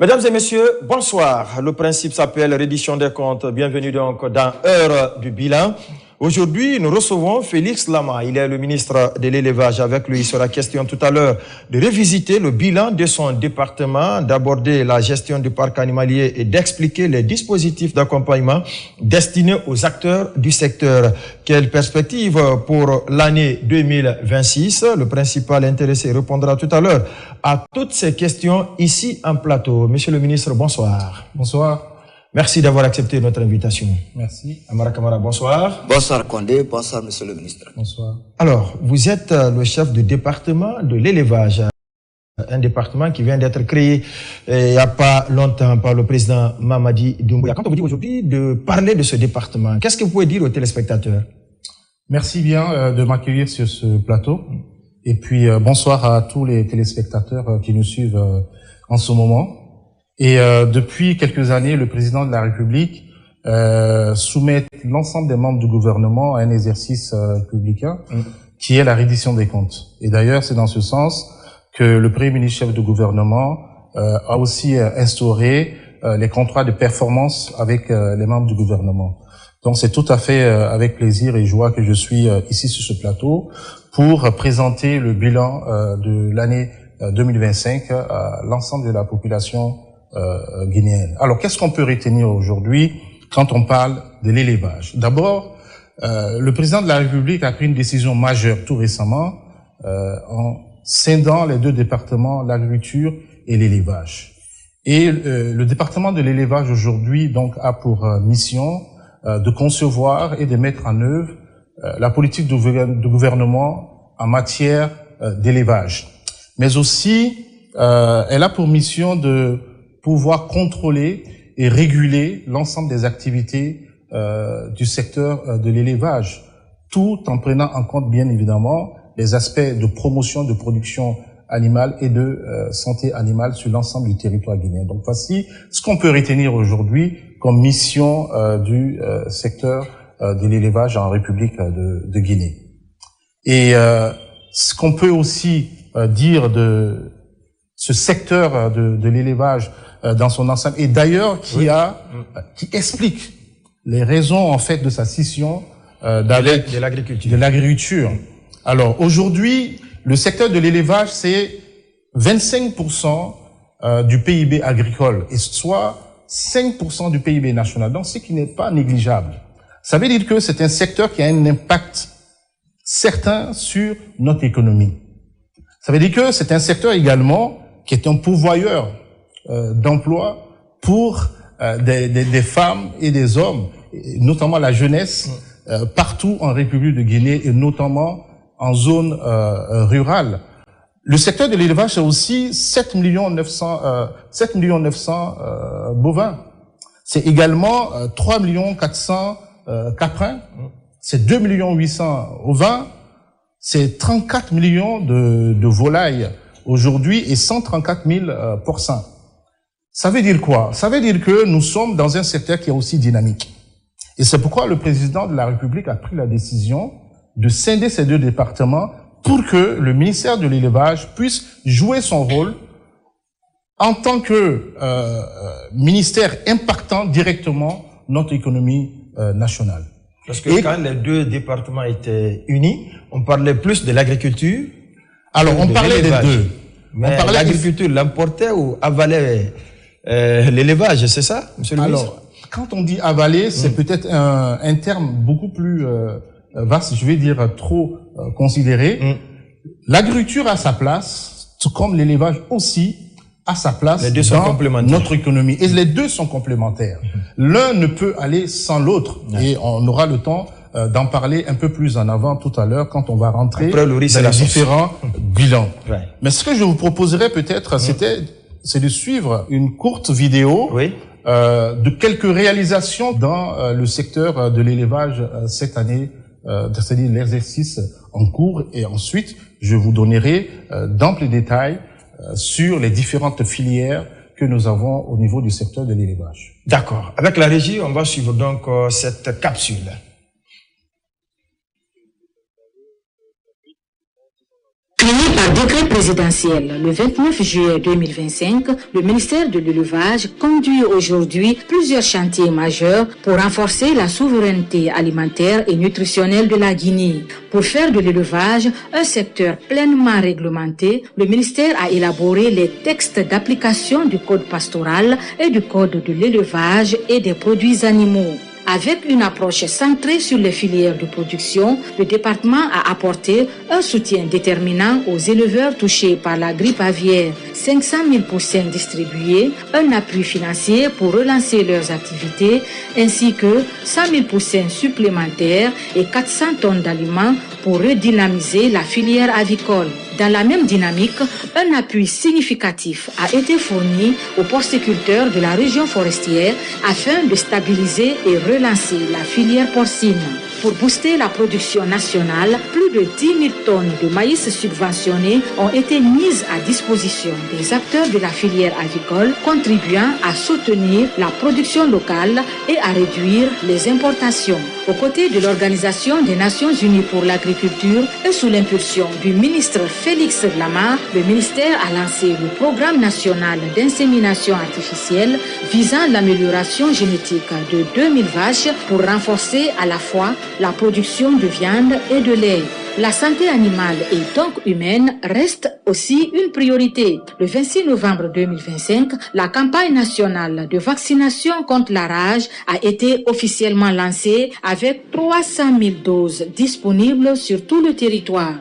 Mesdames et messieurs, bonsoir. Le principe s'appelle reddition des comptes. Bienvenue donc dans Heure du bilan. Aujourd'hui, nous recevons Félix Lama. Il est le ministre de l'élevage. Avec lui, il sera question tout à l'heure de revisiter le bilan de son département, d'aborder la gestion du parc animalier et d'expliquer les dispositifs d'accompagnement destinés aux acteurs du secteur. Quelle perspective pour l'année 2026? Le principal intéressé répondra tout à l'heure à toutes ces questions ici en plateau. Monsieur le ministre, bonsoir. Bonsoir. Merci d'avoir accepté notre invitation. Merci. Amara Kamara, bonsoir. Bonsoir Condé, bonsoir Monsieur le ministre. Bonsoir. Alors, vous êtes le chef du département de l'élevage, un département qui vient d'être créé il n'y a pas longtemps par le président Mamadi Doumbouya. Quand on vous dit aujourd'hui de parler de ce département, qu'est-ce que vous pouvez dire aux téléspectateurs? Merci bien de m'accueillir sur ce plateau. Et puis bonsoir à tous les téléspectateurs qui nous suivent en ce moment. Et depuis quelques années, le président de la République soumet l'ensemble des membres du gouvernement à un exercice républicain qui est la reddition des comptes. Et d'ailleurs, c'est dans ce sens que le Premier ministre chef du gouvernement a aussi instauré les contrats de performance avec les membres du gouvernement. Donc c'est tout à fait avec plaisir et joie que je suis ici sur ce plateau pour présenter le bilan de l'année 2025 à l'ensemble de la population guinéenne. Alors, qu'est-ce qu'on peut retenir aujourd'hui quand on parle de l'élevage? D'abord, le président de la République a pris une décision majeure tout récemment en scindant les deux départements, l'agriculture et l'élevage. Et le département de l'élevage aujourd'hui donc a pour mission de concevoir et de mettre en œuvre la politique du gouvernement en matière d'élevage. Mais aussi, elle a pour mission de pouvoir contrôler et réguler l'ensemble des activités du secteur de l'élevage, tout en prenant en compte bien évidemment les aspects de promotion de production animale et de santé animale sur l'ensemble du territoire guinéen. Donc voici ce qu'on peut retenir aujourd'hui comme mission du secteur de l'élevage en République de Guinée. Et ce qu'on peut aussi dire de ce secteur de l'élevage dans son ensemble, et d'ailleurs qui explique les raisons en fait de sa scission de l'agriculture. Alors aujourd'hui, le secteur de l'élevage c'est 25% du PIB agricole et soit 5% du PIB national. Donc ce qui n'est pas négligeable. Ça veut dire que c'est un secteur qui a un impact certain sur notre économie. Ça veut dire que c'est un secteur également qui est un pourvoyeur d'emploi pour des femmes et des hommes, notamment la jeunesse, partout en République de Guinée et notamment en zone rurale. Le secteur de l'élevage, c'est aussi 7 900 bovins. C'est également 3 400 caprins. C'est 2 800 ovins. C'est 34 millions de volailles aujourd'hui et 134 000 porcins. Ça veut dire quoi? Ça veut dire que nous sommes dans un secteur qui est aussi dynamique. Et c'est pourquoi le président de la République a pris la décision de scinder ces deux départements pour que le ministère de l'élevage puisse jouer son rôle en tant que ministère impactant directement notre économie nationale. Parce que quand les deux départements étaient unis, on parlait plus de l'agriculture. Alors, on parlait des deux. Mais l'agriculture l'emportait ou avalait l'élevage, c'est ça, monsieur le ministre? Alors, quand on dit avaler, c'est peut-être un terme beaucoup plus vaste, je vais dire trop considéré. L'agriculture a sa place, tout comme l'élevage aussi a sa place dans notre économie. Et les deux sont complémentaires. L'un ne peut aller sans l'autre. Et on aura le temps d'en parler un peu plus en avant tout à l'heure quand on va rentrer dans les différents bilans. Mais ce que je vous proposerais peut-être, c'est de suivre une courte vidéo de quelques réalisations dans le secteur de l'élevage cette année, c'est-à-dire l'exercice en cours, et ensuite je vous donnerai d'amples détails sur les différentes filières que nous avons au niveau du secteur de l'élevage. D'accord. Avec la régie, on va suivre donc cette capsule. Créé par décret présidentiel le 29 juillet 2025, le ministère de l'Élevage conduit aujourd'hui plusieurs chantiers majeurs pour renforcer la souveraineté alimentaire et nutritionnelle de la Guinée. Pour faire de l'élevage un secteur pleinement réglementé, le ministère a élaboré les textes d'application du Code pastoral et du Code de l'élevage et des produits animaux. Avec une approche centrée sur les filières de production, le département a apporté un soutien déterminant aux éleveurs touchés par la grippe aviaire. 500 000 poussins distribués, un appui financier pour relancer leurs activités, ainsi que 100 000 poussins supplémentaires et 400 tonnes d'aliments pour redynamiser la filière avicole. Dans la même dynamique, un appui significatif a été fourni aux porciculteurs de la région forestière afin de stabiliser et relancer la filière porcine. Pour booster la production nationale, plus de 10 000 tonnes de maïs subventionné ont été mises à disposition des acteurs de la filière avicole, contribuant à soutenir la production locale et à réduire les importations. Aux côtés de l'Organisation des Nations Unies pour l'agriculture et sous l'impulsion du ministre Félix Lamar, le ministère a lancé le programme national d'insémination artificielle visant l'amélioration génétique de 2000 vaches pour renforcer à la fois la production de viande et de lait. La santé animale et donc humaine reste aussi une priorité. Le 26 novembre 2025, la campagne nationale de vaccination contre la rage a été officiellement lancée avec 300 000 doses disponibles sur tout le territoire.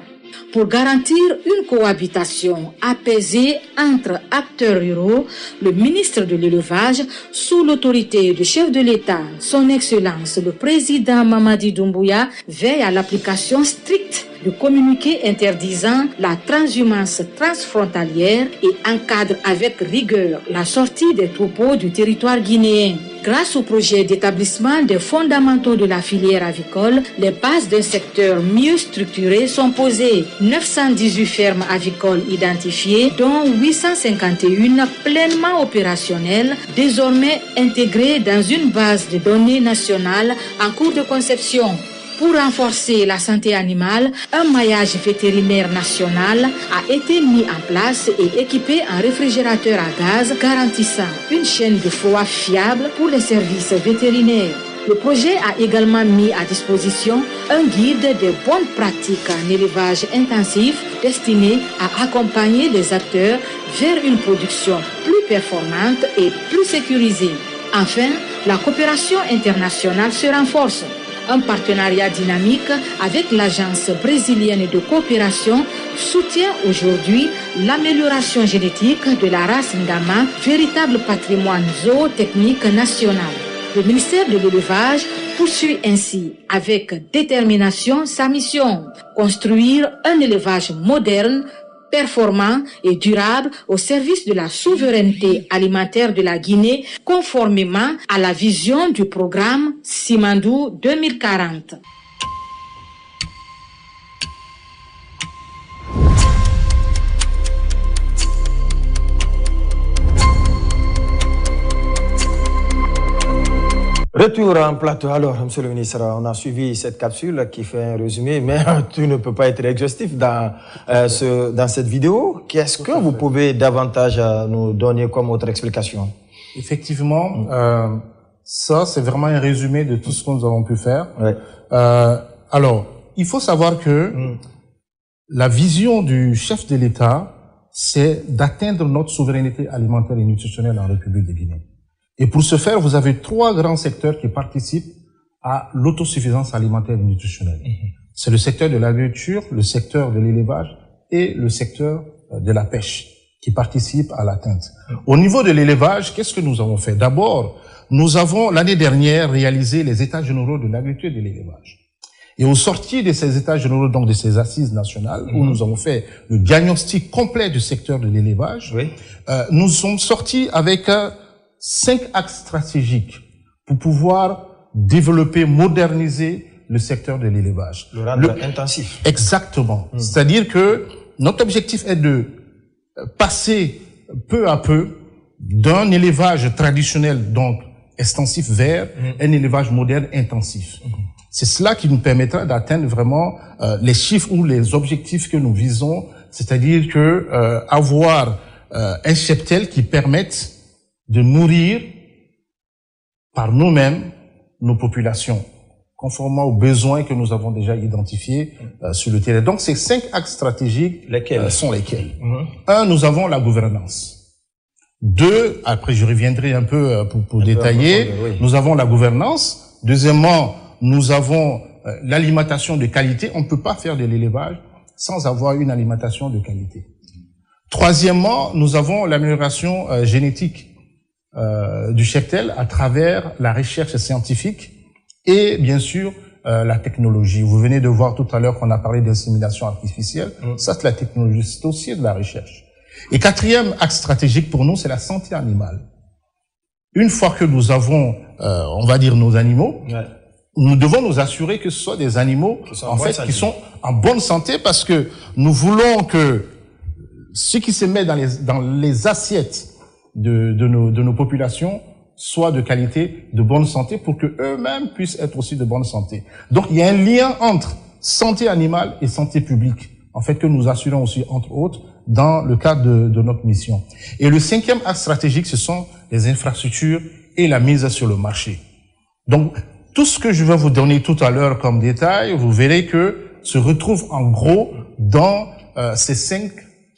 Pour garantir une cohabitation apaisée entre acteurs ruraux, le ministre de l'Élevage, sous l'autorité du chef de l'État, son Excellence le président Mamadi Doumbouya, veille à l'application stricte du communiqué interdisant la transhumance transfrontalière et encadre avec rigueur la sortie des troupeaux du territoire guinéen. Grâce au projet d'établissement des fondamentaux de la filière avicole, les bases d'un secteur mieux structuré sont posées. 918 fermes avicoles identifiées, dont 851 pleinement opérationnelles, désormais intégrées dans une base de données nationale en cours de conception. Pour renforcer la santé animale, un maillage vétérinaire national a été mis en place et équipé en réfrigérateur à gaz garantissant une chaîne de froid fiable pour les services vétérinaires. Le projet a également mis à disposition un guide des bonnes pratiques en élevage intensif destiné à accompagner les acteurs vers une production plus performante et plus sécurisée. Enfin, la coopération internationale se renforce. Un partenariat dynamique avec l'Agence brésilienne de coopération soutient aujourd'hui l'amélioration génétique de la race Ndama, véritable patrimoine zootechnique national. Le ministère de l'Élevage poursuit ainsi avec détermination sa mission, construire un élevage moderne, performant et durable au service de la souveraineté alimentaire de la Guinée, conformément à la vision du programme Simandou 2040. Retour en plateau. Alors, monsieur le ministre, on a suivi cette capsule qui fait un résumé, mais tout ne peut pas être exhaustif dans cette vidéo. Qu'est-ce que vous pouvez davantage nous donner comme autre explication? Effectivement, ça, c'est vraiment un résumé de tout ce que nous avons pu faire. Ouais. Alors, il faut savoir que la vision du chef de l'État, c'est d'atteindre notre souveraineté alimentaire et nutritionnelle en République de Guinée. Et pour ce faire, vous avez 3 grands secteurs qui participent à l'autosuffisance alimentaire et nutritionnelle. C'est le secteur de l'agriculture, le secteur de l'élevage et le secteur de la pêche qui participent à l'atteinte. Au niveau de l'élevage, qu'est-ce que nous avons fait? D'abord, nous avons l'année dernière réalisé les états généraux de l'agriculture et de l'élevage. Et au sortir de ces états généraux, donc de ces assises nationales, où nous avons fait le diagnostic complet du secteur de l'élevage, nous sommes sortis avec 5 axes stratégiques pour pouvoir développer, moderniser le secteur de l'élevage. Le rendre intensif. Exactement. C'est-à-dire que notre objectif est de passer peu à peu d'un élevage traditionnel, donc extensif, vers un élevage moderne intensif. C'est cela qui nous permettra d'atteindre vraiment les chiffres ou les objectifs que nous visons c'est-à-dire que avoir un cheptel qui permette de nourrir par nous-mêmes nos populations, conformément aux besoins que nous avons déjà identifiés sur le terrain. Donc, ces 5 axes stratégiques sont lesquels? 1, nous avons la gouvernance. 2, après je reviendrai un peu pour détailler, nous avons la gouvernance. Deuxièmement, nous avons l'alimentation de qualité. On ne peut pas faire de l'élevage sans avoir une alimentation de qualité. Troisièmement, nous avons l'amélioration génétique du cheptel à travers la recherche scientifique et bien sûr la technologie. Vous venez de voir tout à l'heure qu'on a parlé d'insémination artificielle. Ça, c'est la technologie, c'est aussi de la recherche. Et 4e axe stratégique pour nous, c'est la santé animale. Une fois que nous avons, on va dire, nos animaux, nous devons nous assurer que ce soit des animaux qui sont en bonne santé, parce que nous voulons que ce qui se met dans les assiettes de nos populations soit de qualité, de bonne santé, pour que eux-mêmes puissent être aussi de bonne santé. Donc il y a un lien entre santé animale et santé publique, en fait, que nous assurons aussi, entre autres, dans le cadre de notre mission. Et le 5e axe stratégique, ce sont les infrastructures et la mise sur le marché. Donc, tout ce que je vais vous donner tout à l'heure comme détail, vous verrez que se retrouve en gros dans ces 5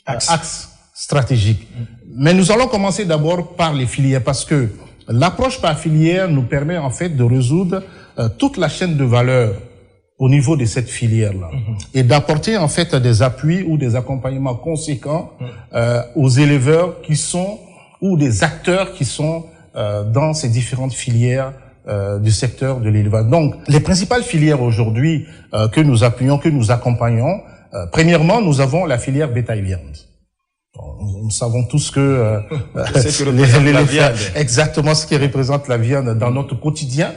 axes stratégiques. Mais nous allons commencer d'abord par les filières, parce que l'approche par filière nous permet en fait de résoudre toute la chaîne de valeur au niveau de cette filière-là, et d'apporter en fait des appuis ou des accompagnements conséquents aux éleveurs qui sont, ou des acteurs qui sont dans ces différentes filières du secteur de l'élevage. Donc, les principales filières aujourd'hui que nous appuyons, que nous accompagnons, premièrement, nous avons la filière bétail-viande. Nous savons tous que la viande. Exactement ce qui représente la viande dans notre quotidien,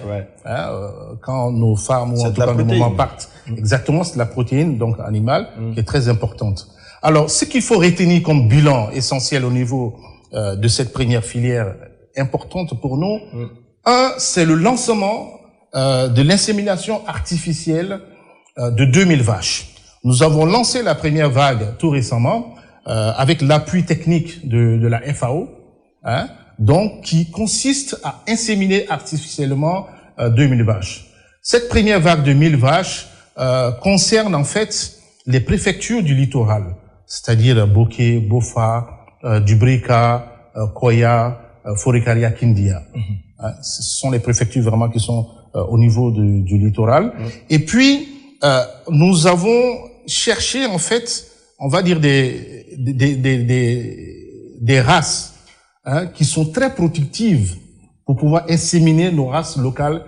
quand nos femmes ou en tout cas nos mamans partent. Exactement, c'est la protéine donc animale qui est très importante. Alors, ce qu'il faut retenir comme bilan essentiel au niveau de cette première filière importante pour nous, c'est le lancement de l'insémination artificielle de 2000 vaches. Nous avons lancé la première vague tout récemment, avec l'appui technique de la FAO, donc qui consiste à inséminer artificiellement 2000 vaches. Cette première vague de 1000 vaches concerne en fait les préfectures du littoral, c'est-à-dire Boké, Bofa, Dubrika, Koya, Forikaria, Kindia. Ce sont les préfectures vraiment qui sont au niveau du littoral. Et puis nous avons cherché en fait, on va dire des races qui sont très productives pour pouvoir inséminer nos races locales,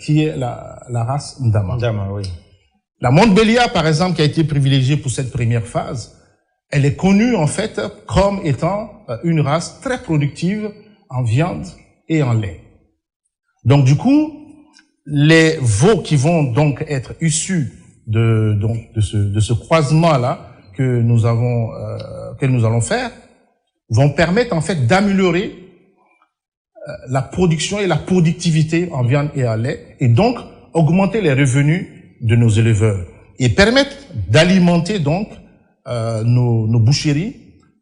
qui est la race Ndama. Ndama, oui. La Montbéliard, par exemple, qui a été privilégiée pour cette première phase, elle est connue en fait comme étant une race très productive en viande et en lait. Donc du coup, les veaux qui vont donc être issus de ce croisement-là que nous allons faire, vont permettre en fait d'améliorer la production et la productivité en viande et en lait, et donc augmenter les revenus de nos éleveurs et permettre d'alimenter donc nos boucheries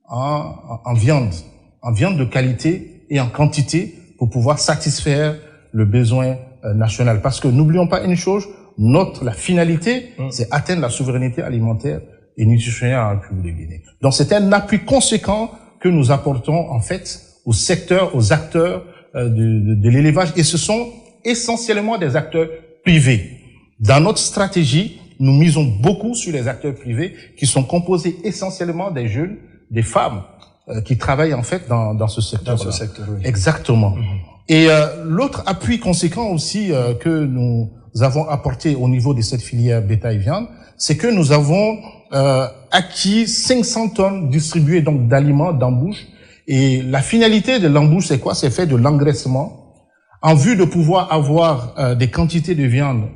en viande de qualité et en quantité pour pouvoir satisfaire le besoin national. Parce que n'oublions pas une chose, la finalité, c'est atteindre la souveraineté alimentaire et nutritionnelle en République de Guinée. Donc c'est un appui conséquent que nous apportons en fait au secteur, aux acteurs de l'élevage, et ce sont essentiellement des acteurs privés. Dans notre stratégie, nous misons beaucoup sur les acteurs privés qui sont composés essentiellement des jeunes, des femmes qui travaillent en fait dans ce secteur. Dans ce secteur, oui. Exactement. Et l'autre appui conséquent aussi que nous avons apporté au niveau de cette filière bétail-viande, c'est que nous avons acquis 500 tonnes distribuées donc d'aliments d'embouche. Et la finalité de l'embouche, c'est quoi? C'est fait de l'engraissement en vue de pouvoir avoir des quantités de viande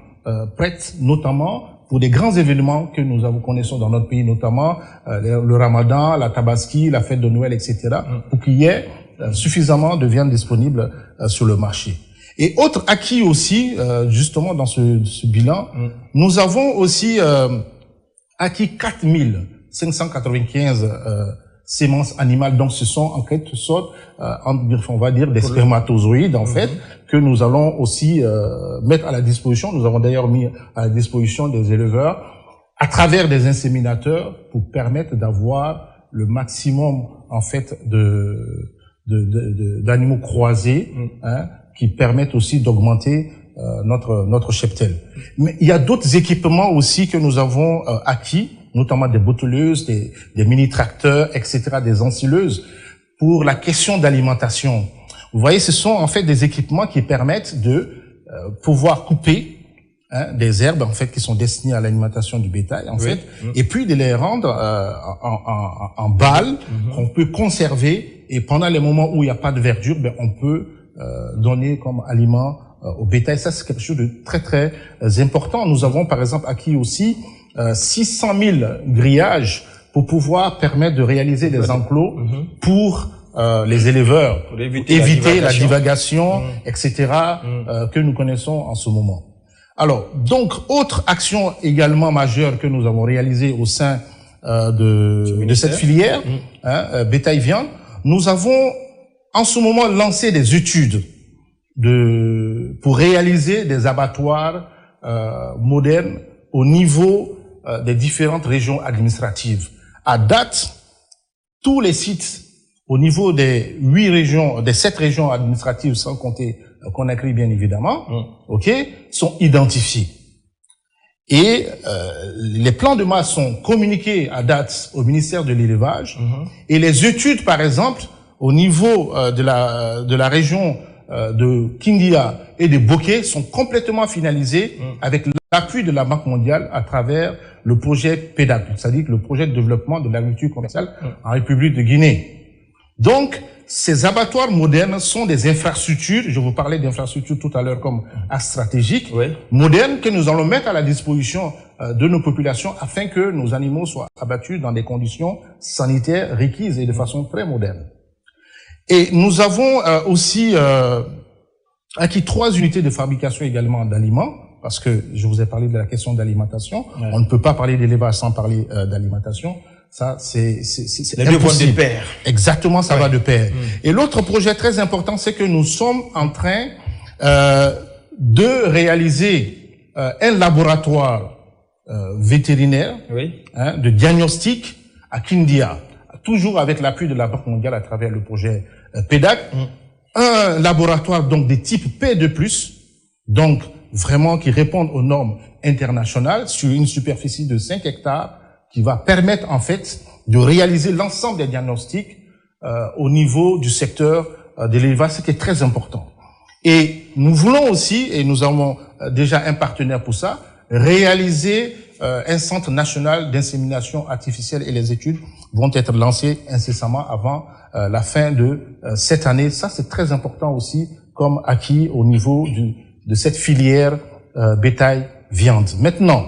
prêtes, notamment pour des grands événements que nous connaissons dans notre pays, notamment le Ramadan, la Tabaski, la fête de Noël, etc., pour qu'il y ait suffisamment de viande disponible sur le marché. Et autre acquis aussi, justement dans ce bilan, nous avons aussi acquis 4000 595 sémences animales. Donc, ce sont en quelque sorte, on va dire, des spermatozoïdes, en fait, que nous allons aussi mettre à la disposition. Nous avons d'ailleurs mis à la disposition des éleveurs à travers des inséminateurs pour permettre d'avoir le maximum, en fait, d'animaux croisés, qui permettent aussi d'augmenter notre cheptel. Mais il y a d'autres équipements aussi que nous avons acquis, notamment des botteleuses, des mini-tracteurs, etc., des ensileuses, pour la question d'alimentation. Vous voyez, ce sont en fait des équipements qui permettent de pouvoir couper des herbes en fait qui sont destinées à l'alimentation du bétail en fait, et puis de les rendre en balles qu'on peut conserver, et pendant les moments où il n'y a pas de verdure, on peut donner comme aliment au bétail. Ça, c'est quelque chose de très très important. Nous avons par exemple acquis aussi 600 000 grillages pour pouvoir permettre de réaliser des enclos pour les éleveurs, pour éviter la divagation, etc., que nous connaissons en ce moment. Alors, donc, autre action également majeure que nous avons réalisée au sein de cette filière, bétail-viande, nous avons en ce moment lancé des études pour réaliser des abattoirs modernes au niveau des différentes régions administratives. À date, tous les sites au niveau des 7 régions administratives, sans compter Conakry bien évidemment, sont identifiés. Et les plans de masse sont communiqués à date au ministère de l'élevage, et les études, par exemple, au niveau de la région de Kindia et de Bokeh sont complètement finalisées avec l'appui de la Banque mondiale à travers le projet PEDAC, c'est-à-dire le projet de développement de l'agriculture commerciale en République de Guinée. Donc, ces abattoirs modernes sont des infrastructures, je vous parlais d'infrastructures tout à l'heure comme stratégiques, modernes, que nous allons mettre à la disposition de nos populations afin que nos animaux soient abattus dans des conditions sanitaires requises et de façon très moderne. Et nous avons aussi acquis 3 unités de fabrication également d'aliments, parce que je vous ai parlé de la question d'alimentation. On ne peut pas parler d'élevage sans parler d'alimentation. Ça, c'est les deux vont de pair. Exactement, ça va de pair. Et l'autre projet très important, c'est que nous sommes en train de réaliser un laboratoire vétérinaire de diagnostic à Kindia, toujours avec l'appui de la Banque mondiale à travers le projet PEDAC. Un laboratoire donc de type P2+, donc vraiment qui répond aux normes internationales sur une superficie de 5 hectares, qui va permettre en fait de réaliser l'ensemble des diagnostics au niveau du secteur de l'élevage, ce qui est très important. Et nous voulons aussi, et nous avons déjà un partenaire pour ça, réaliser un centre national d'insémination artificielle, et les études vont être lancées incessamment avant la fin de cette année. Ça, c'est très important aussi comme acquis au niveau de cette filière bétail-viande. Maintenant,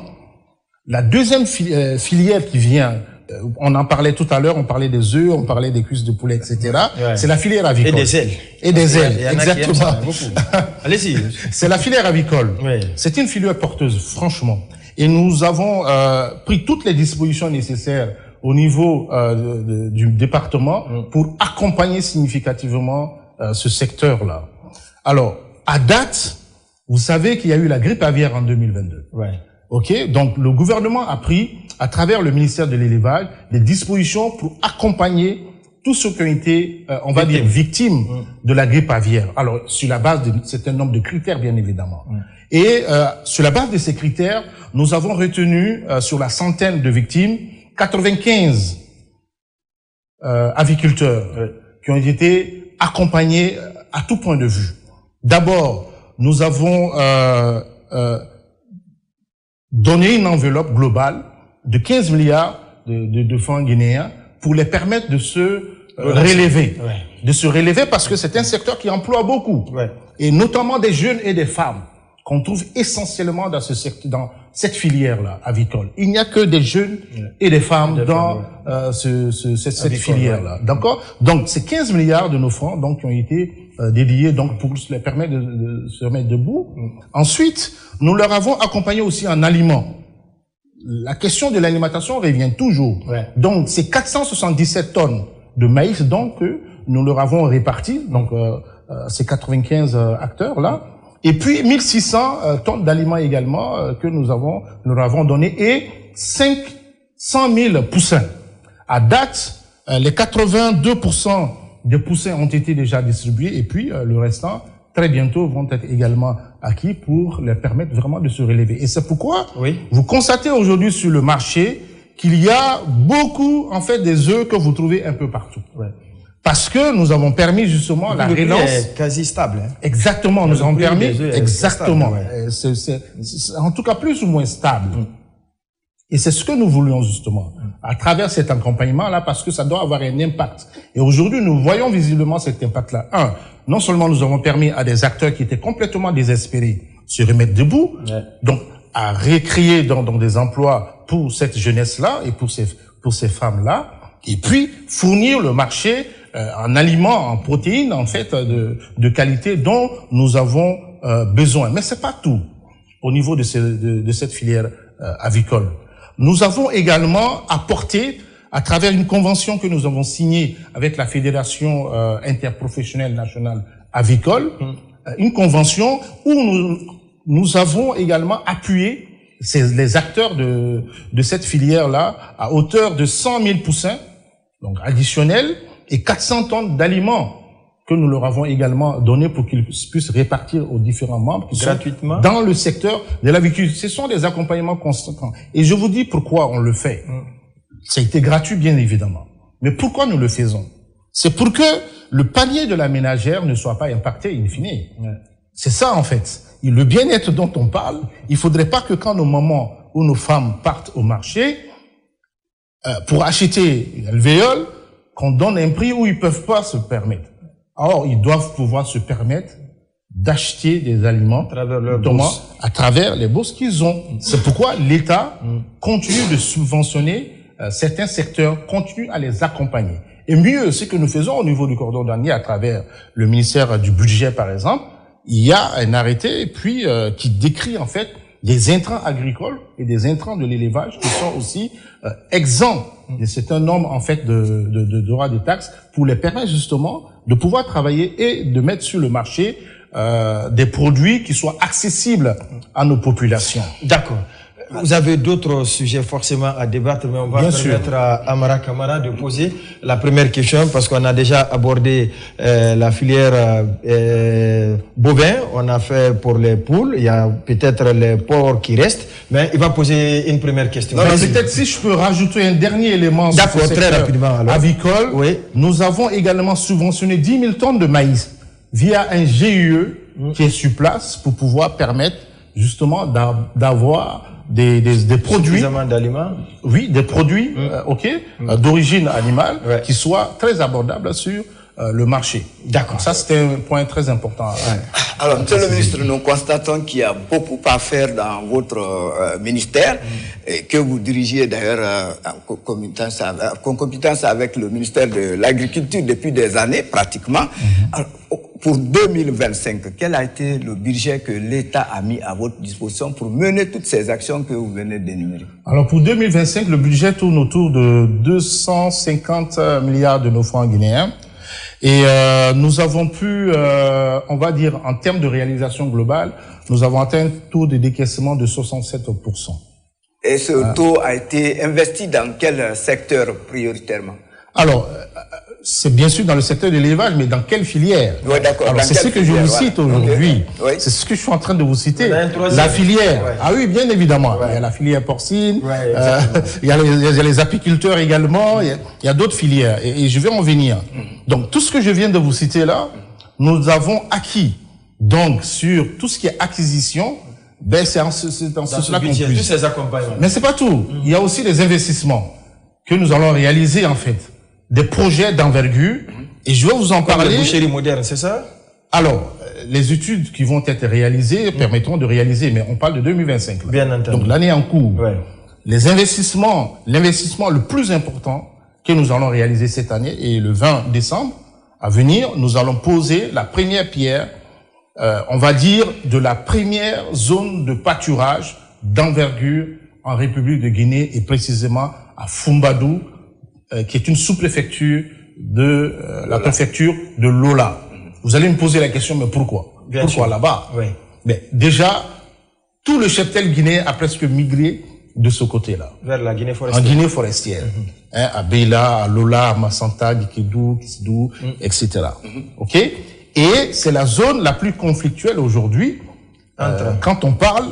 la deuxième filière qui vient, on en parlait tout à l'heure, on parlait des œufs, on parlait des cuisses de poulet, etc. C'est la filière avicole. Et des ailes. Et des ailes, exactement. Allez-y. C'est la filière avicole. C'est une filière porteuse, franchement. Et nous avons pris toutes les dispositions nécessaires au niveau du département pour accompagner significativement ce secteur-là. Alors, à date, vous savez qu'il y a eu la grippe aviaire en 2022. Donc le gouvernement a pris, à travers le ministère de l'élevage, des dispositions pour accompagner tous ceux qui ont été, on va dire, victimes de la grippe aviaire. Alors, sur la base d'un certain nombre de critères, bien évidemment. Et sur la base de ces critères, nous avons retenu sur la centaine de victimes 95 aviculteurs qui ont été accompagnés à tout point de vue. D'abord, nous avons donné une enveloppe globale de 15 milliards de francs guinéens pour les permettre de se relever. De se relever parce que c'est un secteur qui emploie beaucoup. Et notamment des jeunes et des femmes qu'on trouve essentiellement dans ce secteur, dans cette filière-là, avicole. Il n'y a que des jeunes et des femmes dans cette filière-là. D'accord? Donc, c'est 15 milliards de nos francs donc, qui ont été dédiés donc, pour les permettre de se remettre debout. Ensuite, nous leur avons accompagné aussi en aliments. la question de l'alimentation revient toujours. Ouais. Donc, c'est 477 tonnes de maïs donc que nous leur avons réparti, donc ces 95 acteurs là, et puis 1600 tonnes d'aliments également que nous leur avons donné, et 500 000 poussins. À date, les 82% des poussins ont été déjà distribués, et puis le restant très bientôt vont être également acquis pour leur permettre vraiment de se relever. Et c'est pourquoi vous constatez aujourd'hui sur le marché qu'il y a beaucoup, en fait, des œufs que vous trouvez un peu partout. Ouais. Parce que nous avons permis justement la relance. Le prix est quasi stable. Hein. Exactement, nous avons permis, exactement. Stable, ouais. C'est en tout cas plus ou moins stable. Et c'est ce que nous voulions justement, à travers cet accompagnement-là, parce que ça doit avoir un impact. Et aujourd'hui, nous voyons visiblement cet impact-là. Non seulement nous avons permis à des acteurs qui étaient complètement désespérés de se remettre debout, donc à recréer dans des emplois pour cette jeunesse-là et pour ces femmes-là, et puis fournir le marché en aliments, en protéines, en fait, de qualité dont nous avons besoin. Mais c'est pas tout au niveau de cette filière avicole. Nous avons également apporté, à travers une convention que nous avons signée avec la Fédération interprofessionnelle nationale avicole, une convention où nous avons également appuyé les acteurs de cette filière-là à hauteur de 100 000 poussins, donc additionnels, et 400 tonnes d'aliments que nous leur avons également donné pour qu'ils puissent répartir aux différents membres qui gratuitement sont dans le secteur de l'aviculture. Ce sont des accompagnements constants. Et je vous dis pourquoi on le fait. Ça a été gratuit, bien évidemment. Mais pourquoi nous le faisons? C'est pour que le panier de la ménagère ne soit pas impacté in fine. C'est ça, en fait. Et le bien-être dont on parle, il faudrait pas que quand nos mamans ou nos femmes partent au marché pour acheter l'alvéole, qu'on donne un prix où ils peuvent pas se permettre. Or, ils doivent pouvoir se permettre d'acheter des aliments à travers les bourses qu'ils ont. C'est pourquoi l'État continue de subventionner certains secteurs, continue à les accompagner. Et mieux, ce que nous faisons au niveau du cordon douanier à travers le ministère du Budget, par exemple, il y a un arrêté et puis qui décrit en fait des intrants agricoles et des intrants de l'élevage qui sont aussi exempts de certains normes en fait de droits des taxes pour les permettre justement de pouvoir travailler et de mettre sur le marché des produits qui soient accessibles à nos populations. D'accord. Vous avez d'autres sujets forcément à débattre, mais on va permettre à Amara Kamara de poser la première question parce qu'on a déjà abordé la filière bovin, on a fait pour les poules, il y a peut-être les porcs qui restent, mais il va poser une première question. Peut-être si je peux rajouter un dernier élément sur ce très rapidement, alors. Avicole, nous avons également subventionné 10 000 tonnes de maïs via un GIE qui est sur place pour pouvoir permettre justement d'avoir des produits d'aliments, des produits d'origine animale qui soient très abordables sur le marché. D'accord. Ça c'est un point très important. Alors, Monsieur le ministre, nous constatons qu'il y a beaucoup à faire dans votre ministère et que vous dirigez d'ailleurs en concomitance avec le ministère de l'Agriculture depuis des années pratiquement. Alors, pour 2025, quel a été le budget que l'État a mis à votre disposition pour mener toutes ces actions que vous venez d'énumérer? Alors pour 2025, le budget tourne autour de 250 milliards de nos francs guinéens. Et nous avons pu, on va dire, en termes de réalisation globale, nous avons atteint un taux de décaissement de 67%. Et ce taux a été investi dans quel secteur prioritairement? Alors, c'est bien sûr dans le secteur de l'élevage, mais dans quelle filière? Oui, d'accord. Alors, c'est ce que je vous cite aujourd'hui. C'est ce que je suis en train de vous citer. La filière. Ah oui, bien évidemment. Il y a la filière porcine, il y a les apiculteurs également, il y a d'autres filières. Et je vais en venir. Donc, tout ce que je viens de vous citer là, nous avons acquis. Donc, sur tout ce qui est acquisition, c'est en cela qu'on puisse. Tous ces accompagnements. Mais c'est pas tout. Il y a aussi les investissements que nous allons réaliser, en fait. Des projets d'envergure, et je vais vous en parler. La boucherie moderne, c'est ça? Alors, les études qui vont être réalisées permettront de réaliser, mais on parle de 2025. Là. Bien entendu. Donc l'année en cours. L'investissement le plus important que nous allons réaliser cette année, et le 20 décembre à venir, nous allons poser la première pierre, on va dire, de la première zone de pâturage d'envergure en République de Guinée et précisément à Fumbadou, qui est une sous-préfecture de la préfecture de Lola. Vous allez me poser la question, mais pourquoi? Pourquoi là-bas? Oui. Mais déjà, tout le cheptel guinéen a presque migré de ce côté-là. Vers la Guinée forestière. En Guinée forestière. À Beila, à Lola, à Massanta, Guikédou, Kisdou, etc. OK? Et c'est la zone la plus conflictuelle aujourd'hui. Quand on parle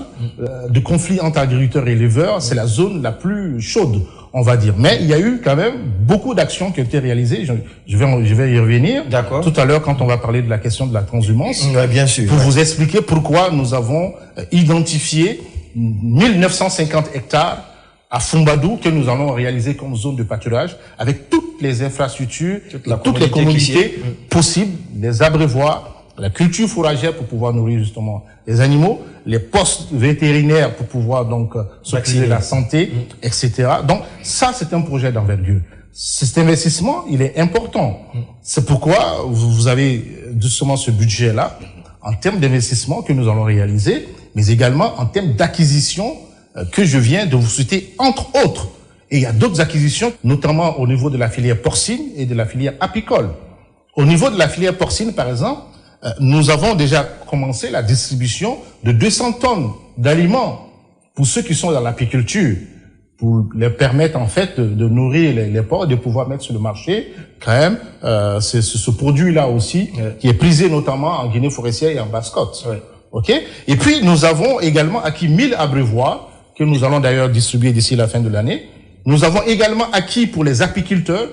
de conflit entre agriculteurs et éleveurs, c'est la zone la plus chaude, on va dire. Mais il y a eu quand même beaucoup d'actions qui ont été réalisées. Je vais y revenir tout à l'heure quand on va parler de la question de la transhumance. Bien sûr. Pour vous expliquer pourquoi nous avons identifié 1950 hectares à Fumbadou que nous allons réaliser comme zone de pâturage avec toutes les infrastructures, toutes les commodités possibles, les abreuvoirs, la culture fourragère pour pouvoir nourrir justement les animaux, les postes vétérinaires pour pouvoir donc s'occuper de la santé, etc. Donc ça, c'est un projet d'envergure. Cet investissement, il est important. C'est pourquoi vous avez justement ce budget-là en termes d'investissement que nous allons réaliser, mais également en termes d'acquisition que je viens de vous citer, entre autres. Et il y a d'autres acquisitions, notamment au niveau de la filière porcine et de la filière apicole. Au niveau de la filière porcine, par exemple, nous avons déjà commencé la distribution de 200 tonnes d'aliments pour ceux qui sont dans l'apiculture, pour leur permettre en fait de nourrir les porcs, de pouvoir mettre sur le marché quand même c'est ce produit-là aussi qui est prisé notamment en Guinée forestière et en Basse-Côte. Ok. Et puis nous avons également acquis 1000 abreuvoirs que nous allons d'ailleurs distribuer d'ici la fin de l'année. Nous avons également acquis pour les apiculteurs,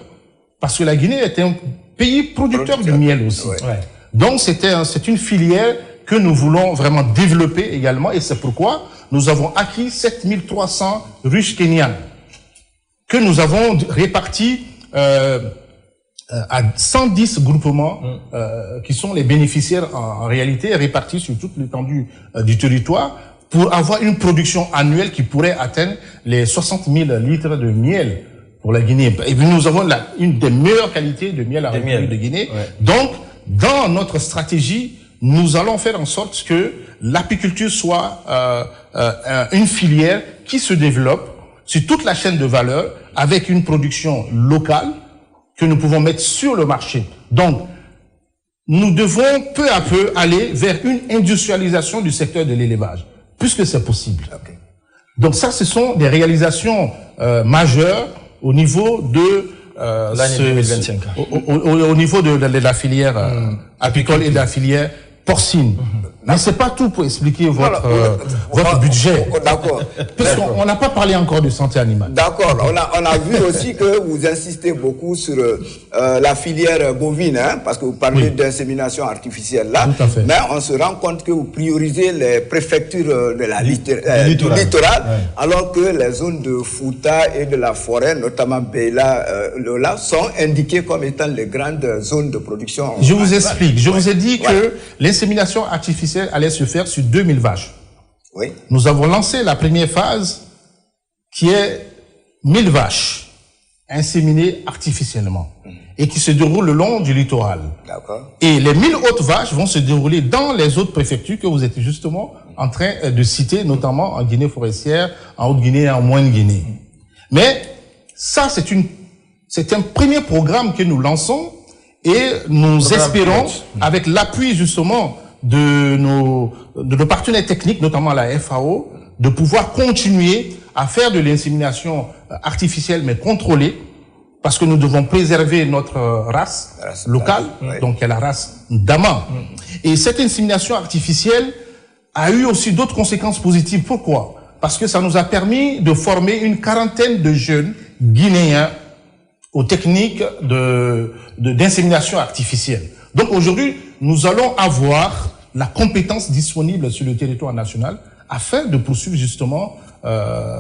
parce que la Guinée est un pays producteur de miel aussi. Donc c'est une filière que nous voulons vraiment développer également, et c'est pourquoi nous avons acquis 7300 ruches kenyanes que nous avons répartis à 110 groupements qui sont les bénéficiaires en réalité répartis sur toute l'étendue du territoire pour avoir une production annuelle qui pourrait atteindre les 60 000 litres de miel pour la Guinée. Et puis nous avons une des meilleures qualités de miel à République de Guinée. Donc, dans notre stratégie, nous allons faire en sorte que l'apiculture soit une filière qui se développe sur toute la chaîne de valeur avec une production locale que nous pouvons mettre sur le marché. Donc, nous devons peu à peu aller vers une industrialisation du secteur de l'élevage, puisque c'est possible. Donc ça, ce sont des réalisations majeures au niveau de l'année 2025. Au niveau de la filière apicole et de la filière porcine. Mais c'est pas tout pour expliquer votre budget. D'accord. Parce qu'on n'a pas parlé encore de santé animale. D'accord. On a vu aussi que vous insistez beaucoup sur la filière bovine, parce que vous parlez d'insémination artificielle là. Tout à fait. Mais on se rend compte que vous priorisez les préfectures de la du littoral, alors que les zones de Fouta et de la forêt, notamment Beila, Lola, sont indiquées comme étant les grandes zones de production. Je vous explique. Je vous ai dit que l'insémination artificielle allait se faire sur 2000 vaches. Nous avons lancé la première phase qui est 1000 vaches inséminées artificiellement et qui se déroule le long du littoral. Et les 1000 autres vaches vont se dérouler dans les autres préfectures que vous êtes justement en train de citer, notamment en Guinée forestière, en Haute-Guinée et en Moyenne-Guinée. Mais ça, c'est un premier programme que nous lançons et nous espérons, avec l'appui justement de nos partenaires techniques, notamment la FAO, de pouvoir continuer à faire de l'insémination artificielle mais contrôlée, parce que nous devons préserver notre race locale, donc il y a la race Ndama. Et cette insémination artificielle a eu aussi d'autres conséquences positives. Pourquoi? Parce que ça nous a permis de former une quarantaine de jeunes Guinéens aux techniques d'insémination artificielle. Donc aujourd'hui, nous allons avoir la compétence disponible sur le territoire national afin de poursuivre justement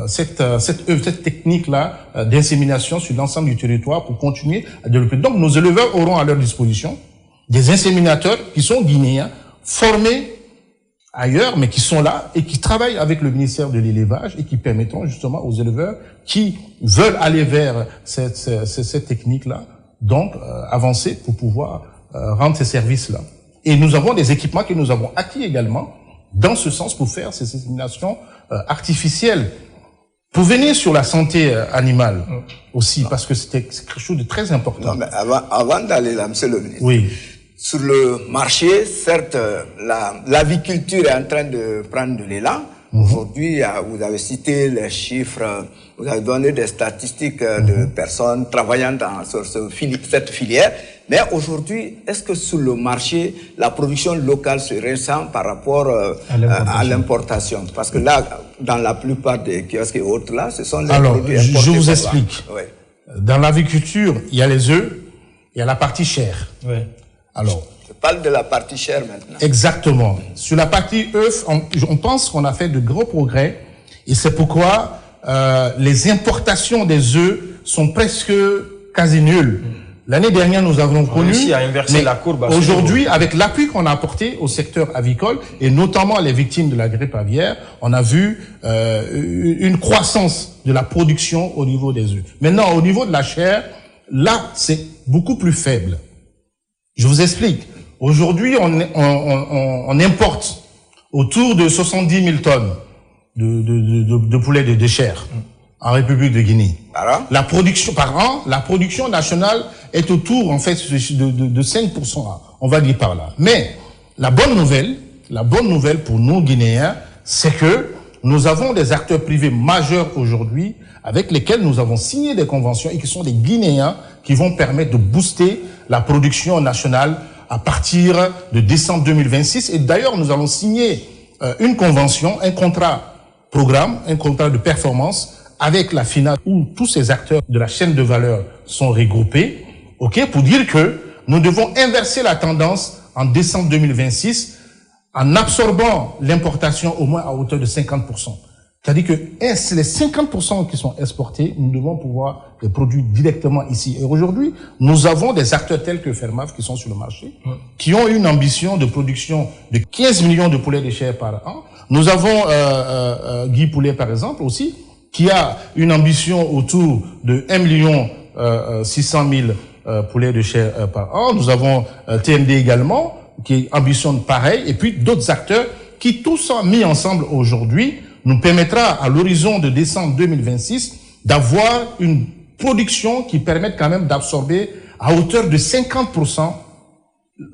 cette technique-là d'insémination sur l'ensemble du territoire pour continuer à développer. Donc nos éleveurs auront à leur disposition des inséminateurs qui sont guinéens, formés ailleurs, mais qui sont là et qui travaillent avec le ministère de l'élevage et qui permettront justement aux éleveurs qui veulent aller vers cette technique-là, donc avancer pour pouvoir rendre ces services-là. Et nous avons des équipements que nous avons acquis également dans ce sens pour faire ces inséminations artificielles. Pour venir sur la santé animale aussi, parce que c'est quelque chose de très important. Non, mais avant d'aller là, monsieur le ministre. Oui. Sur le marché, certes, l'aviculture est en train de prendre de l'élan. Aujourd'hui, vous avez cité les chiffres, vous avez donné des statistiques de personnes travaillant sur cette filière. Mais aujourd'hui, est-ce que sur le marché, la production locale se ressent par rapport à l'importation? Parce que là, dans la plupart des kiosques et autres, là, ce sont les produits importés. Je vous explique. Oui. Dans l'aviculture, il y a les œufs, il y a la partie chair. Oui. Alors, je parle de la partie chair maintenant. Exactement. Sur la partie œufs, on pense qu'on a fait de gros progrès et c'est pourquoi les importations des œufs sont presque quasi nulles. L'année dernière, nous avons connu, mais la courbe. Aujourd'hui, avec l'appui qu'on a apporté au secteur avicole et notamment les victimes de la grippe aviaire, on a vu une croissance de la production au niveau des œufs. Maintenant, au niveau de la chair, là, c'est beaucoup plus faible. Je vous explique. Aujourd'hui, on importe autour de 70 000 tonnes de poulet de chair en République de Guinée. La production par an, la production nationale est autour en fait de 5%, on va dire par là. Mais la bonne nouvelle pour nous Guinéens, c'est que nous avons des acteurs privés majeurs aujourd'hui avec lesquels nous avons signé des conventions et qui sont des Guinéens qui vont permettre de booster la production nationale à partir de décembre 2026. Et d'ailleurs, nous allons signer une convention, un contrat programme, un contrat de performance avec la finale où tous ces acteurs de la chaîne de valeur sont regroupés, pour dire que nous devons inverser la tendance en décembre 2026 en absorbant l'importation au moins à hauteur de 50%. C'est-à-dire que les 50% qui sont exportés, nous devons pouvoir les produire directement ici. Et aujourd'hui, nous avons des acteurs tels que Fermaf qui sont sur le marché, qui ont une ambition de production de 15 millions de poulets de chair par an. Nous avons Guy Poulet, par exemple, aussi, qui a une ambition autour de 1 600 000 poulets de chair par an. Nous avons TMD également, qui ambitionne pareil, et puis d'autres acteurs qui, tous sont mis ensemble aujourd'hui, nous permettra à l'horizon de décembre 2026 d'avoir une production qui permette quand même d'absorber à hauteur de 50%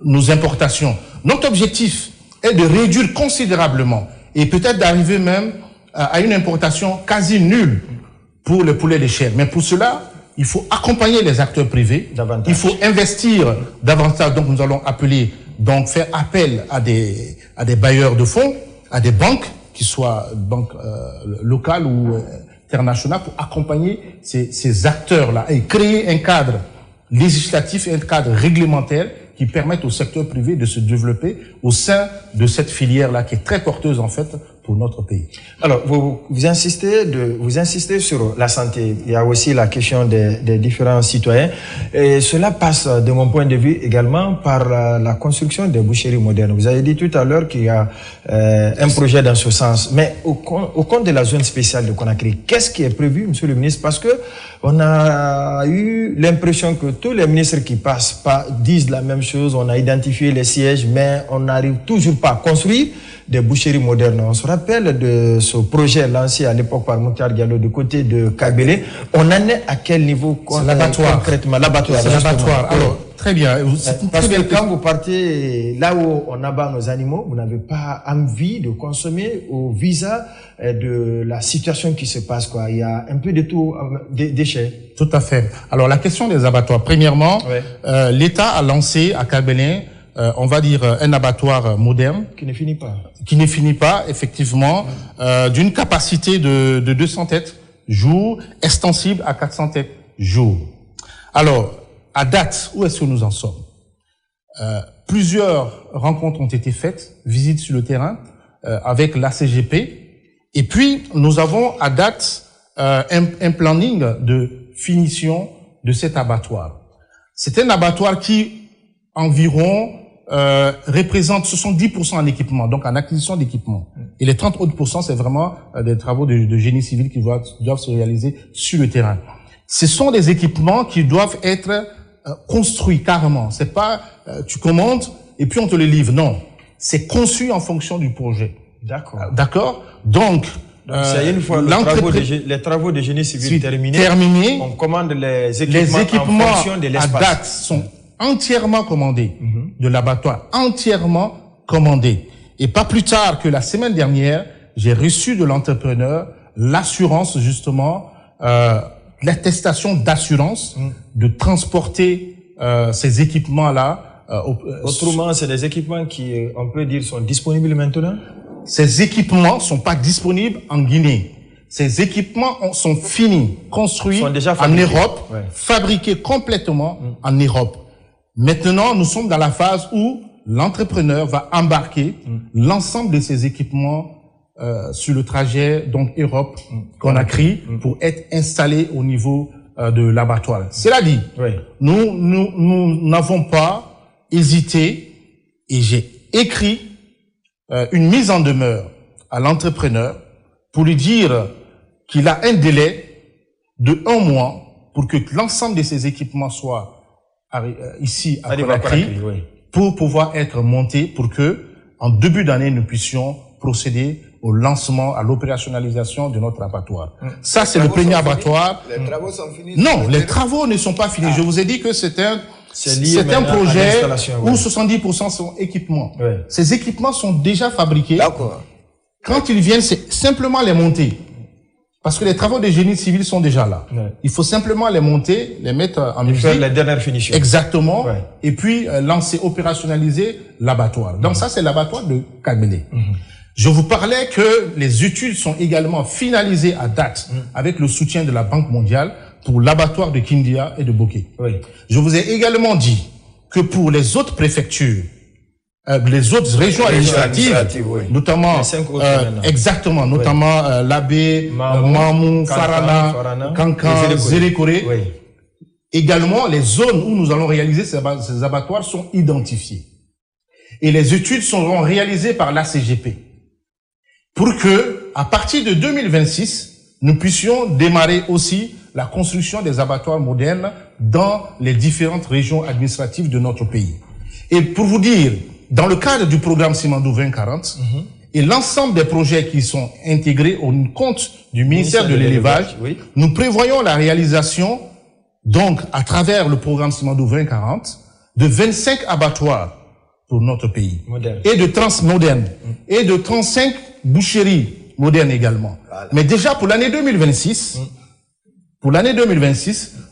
nos importations. Notre objectif est de réduire considérablement et peut-être d'arriver même à une importation quasi nulle pour le poulet de chair. Mais pour cela, il faut accompagner les acteurs privés. Davantage. Il faut investir davantage. Donc nous allons faire appel à des bailleurs de fonds, à des banques, qui soient banques locales ou internationales, pour accompagner ces acteurs-là et créer un cadre législatif et un cadre réglementaire qui permettent au secteur privé de se développer au sein de cette filière-là qui est très porteuse en fait pour notre pays. Alors, vous insistez sur la santé. Il y a aussi la question des différents citoyens. Et cela passe, de mon point de vue, également par la construction des boucheries modernes. Vous avez dit tout à l'heure qu'il y a un projet dans ce sens. Mais au compte de la zone spéciale de Conakry, qu'est-ce qui est prévu, monsieur le ministre? Parce que on a eu l'impression que tous les ministres qui passent disent la même chose. On a identifié les sièges, mais on n'arrive toujours pas à construire des boucheries modernes. On se rappelle de ce projet lancé à l'époque par Mokhtar Diallo du côté de Kabélé. On en est à quel niveau concrètement? L'abattoir. Alors, très bien. Parce que quand vous partez là où on abat nos animaux, vous n'avez pas envie de consommer au visa de la situation qui se passe, quoi. Il y a un peu de tout, des déchets. Tout à fait. Alors, la question des abattoirs. Premièrement, l'État a lancé à Kabélé on va dire un abattoir moderne. Qui ne finit pas. Qui ne finit pas, effectivement, d'une capacité de 200 têtes jour, extensible à 400 têtes jour. Alors, à date, où est-ce que nous en sommes? Plusieurs rencontres ont été faites, visites sur le terrain, avec la CGP. Et puis, nous avons à date un planning de finition de cet abattoir. C'est un abattoir qui environ représente 70% en équipement, donc en acquisition d'équipement. Et les 30 autres %, c'est vraiment des travaux de génie civil qui doivent se réaliser sur le terrain. Ce sont des équipements qui doivent être construits carrément. C'est pas tu commandes et puis on te les livre. Non, c'est conçu en fonction du projet. D'accord. D'accord. Donc C'est une fois les travaux de génie civil terminés, on commande les équipements en fonction de l'espace. À date sont entièrement commandés, de l'abattoir, entièrement commandés. Et pas plus tard que la semaine dernière, j'ai reçu de l'entrepreneur l'assurance justement, l'attestation d'assurance de transporter ces équipements-là. Autrement, c'est des équipements qui, on peut dire, sont disponibles maintenant? Ces équipements sont pas disponibles en Guinée. Ces équipements sont finis, construits en Europe, fabriqués complètement en Europe. Maintenant, nous sommes dans la phase où l'entrepreneur va embarquer l'ensemble de ces équipements sur le trajet donc Europe-Conakry pour être installés au niveau de l'abattoir. Cela dit, nous n'avons pas hésité et j'ai écrit une mise en demeure à l'entrepreneur pour lui dire qu'il a un délai de 1 mois pour que l'ensemble de ces équipements soient ici à Conakry pour pouvoir être montés pour que en début d'année nous puissions procéder au lancement, à l'opérationnalisation de notre abattoir. Ça, c'est le premier abattoir. Les travaux sont finis? Non, les travaux ne sont pas finis. Je vous ai dit que c'est un projet où 70% sont équipements. Ces équipements sont déjà fabriqués. D'accord. Quand ils viennent, c'est simplement les monter. Parce que les travaux de génie civil sont déjà là. Il faut simplement les monter, les mettre en musique. Faire les dernières finitions. Exactement. Et puis, lancer, opérationnaliser l'abattoir. Donc ça, c'est l'abattoir de Kagbélé. Je vous parlais que les études sont également finalisées à date avec le soutien de la Banque mondiale pour l'abattoir de Kindia et de Boké. Je vous ai également dit que pour les autres préfectures, les autres régions administratives, notamment, notamment Labé, Mamou, Farana, Kankan, Zérékoré, également les zones où nous allons réaliser ces abattoirs sont identifiées. Et les études seront réalisées par l'ACGP pour que, à partir de 2026, nous puissions démarrer aussi la construction des abattoirs modernes dans les différentes régions administratives de notre pays. Et pour vous dire, dans le cadre du programme Simandou 2040, et l'ensemble des projets qui sont intégrés au compte du ministère de l'élevage, nous prévoyons la réalisation, donc, à travers le programme Simandou 2040, de 25 abattoirs pour notre pays. Et de et de 35 boucheries modernes également. Mais déjà pour l'année 2026,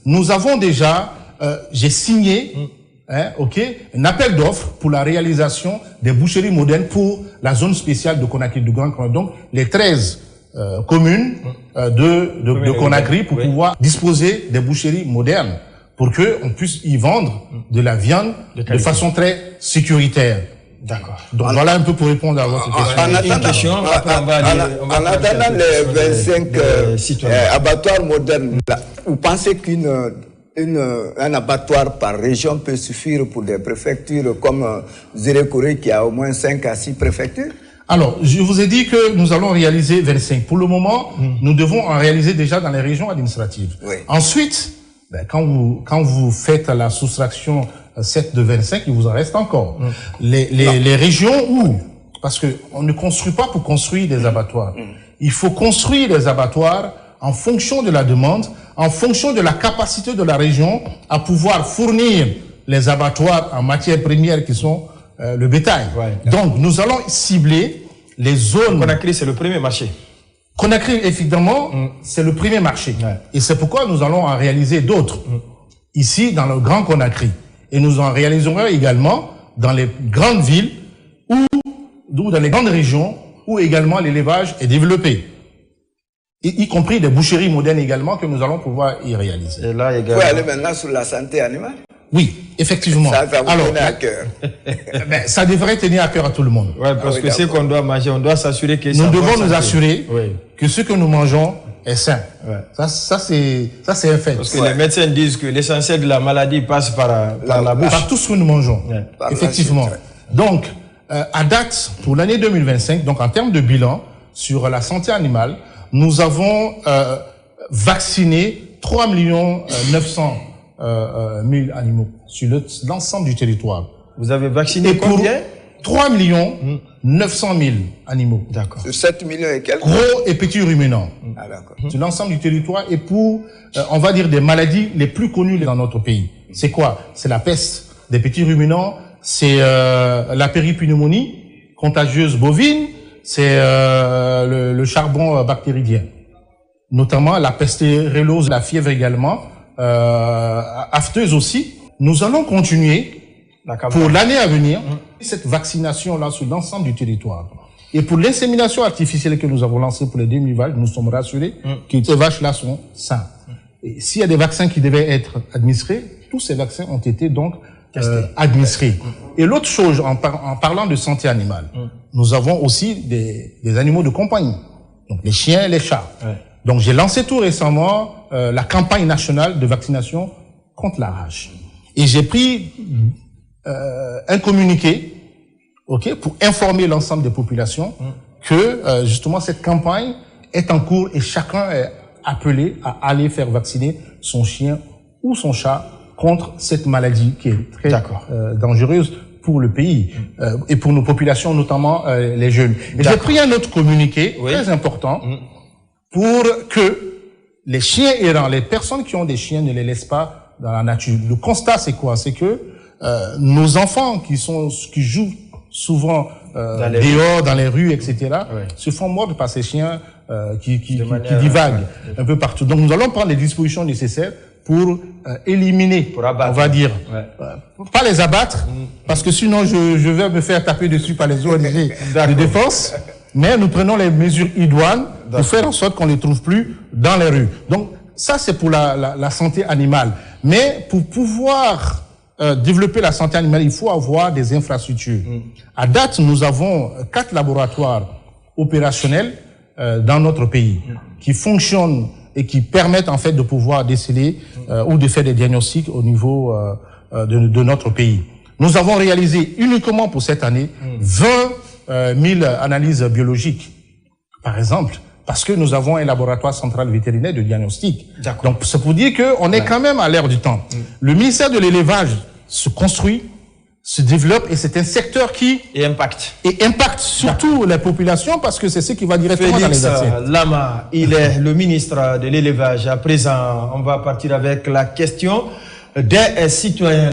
nous avons déjà, j'ai signé, un appel d'offres pour la réalisation des boucheries modernes pour la zone spéciale de Conakry, du Grand Conakry. Donc, les 13 communes de Conakry pour pouvoir disposer des boucheries modernes pour que on puisse y vendre de la viande de façon très sécuritaire. D'accord. Donc voilà un peu pour répondre à votre question. En attendant les 25 abattoirs modernes, vous pensez un abattoir par région peut suffire pour des préfectures comme Zérékoré qui a au moins 5 à 6 préfectures? Alors, je vous ai dit que nous allons réaliser 25. Pour le moment, nous devons en réaliser déjà dans les régions administratives. Ensuite, quand vous faites la soustraction 7 de 25, il vous en reste encore. Les régions où, parce que on ne construit pas pour construire des abattoirs. Il faut construire des abattoirs en fonction de la demande, en fonction de la capacité de la région à pouvoir fournir les abattoirs en matières premières qui sont le bétail. Donc, nous allons cibler les zones... Conakry, c'est le premier marché. Conakry, évidemment, c'est le premier marché. Et c'est pourquoi nous allons en réaliser d'autres ici dans le Grand Conakry. Et nous en réaliserons également dans les grandes villes ou dans les grandes régions où également l'élevage est développé. Y compris des boucheries modernes également que nous allons pouvoir y réaliser. Et là également... Vous allez maintenant sur la santé animale? Oui, effectivement. Ça vous tenir à cœur. Ça devrait tenir à cœur à tout le monde. Parce que ce qu'on doit manger, on doit s'assurer que nous devons nous assurer que ce que nous mangeons est sain. Ça c'est un fait. Parce que les médecins disent que l'essentiel de la maladie passe par la bouche. Par tout ce que nous mangeons. Effectivement. Donc, à date, pour l'année 2025, donc en termes de bilan sur la santé animale, nous avons vacciné 3 900 000 animaux sur l'ensemble du territoire. Vous avez vacciné combien? 3 900 000 animaux. D'accord. Sur 7 millions et quelques. Gros et petits ruminants. Ah, d'accord. Sur l'ensemble du territoire et pour, on va dire, des maladies les plus connues dans notre pays. C'est quoi? C'est la peste des petits ruminants, c'est la péripneumonie contagieuse bovine, c'est le charbon bactérien. Notamment la pestérellose, la fièvre également, afteuse aussi. Nous allons continuer pour l'année à venir cette vaccination-là sur l'ensemble du territoire. Et pour l'insémination artificielle que nous avons lancée pour les 2000 vaches, nous sommes rassurés que ces vaches-là sont saines. Et s'il y a des vaccins qui devaient être administrés, tous ces vaccins ont été donc administrés. Et l'autre chose, en parlant de santé animale, nous avons aussi des animaux de compagnie, donc les chiens et les chats. Ouais. Donc j'ai lancé tout récemment la campagne nationale de vaccination contre la rage. Et j'ai pris un communiqué, pour informer l'ensemble des populations que justement cette campagne est en cours et chacun est appelé à aller faire vacciner son chien ou son chat contre cette maladie qui est très dangereuse pour le pays et pour nos populations, notamment les jeunes. Et j'ai pris un autre communiqué très important pour que les chiens errants, les personnes qui ont des chiens, ne les laissent pas dans la nature. Le constat, c'est quoi? C'est que nos enfants qui jouent souvent dehors, dans les rues, etc., se font mordre par ces chiens qui divaguent un peu partout. Donc nous allons prendre les dispositions nécessaires pour éliminer, on va dire, pas les abattre, parce que sinon je vais me faire taper dessus par les ONG de défense, mais nous prenons les mesures idoines pour faire en sorte qu'on ne les trouve plus dans les rues. Donc ça c'est pour la santé animale. Mais pour pouvoir développer la santé animale, il faut avoir des infrastructures. À date, nous avons 4 laboratoires opérationnels dans notre pays qui fonctionnent et qui permettent en fait de pouvoir déceler ou de faire des diagnostics au niveau de notre pays. Nous avons réalisé uniquement pour cette année 20 000 analyses biologiques, par exemple, parce que nous avons un laboratoire central vétérinaire de diagnostic. Donc c'est pour dire qu'on est quand même à l'ère du temps. Le ministère de l'élevage se construit, se développe et c'est un secteur qui impacte surtout les populations parce que c'est ce qui va directement dans les assiettes. Félix Lama, il est le ministre de l'élevage. À présent, on va partir avec la question des citoyens.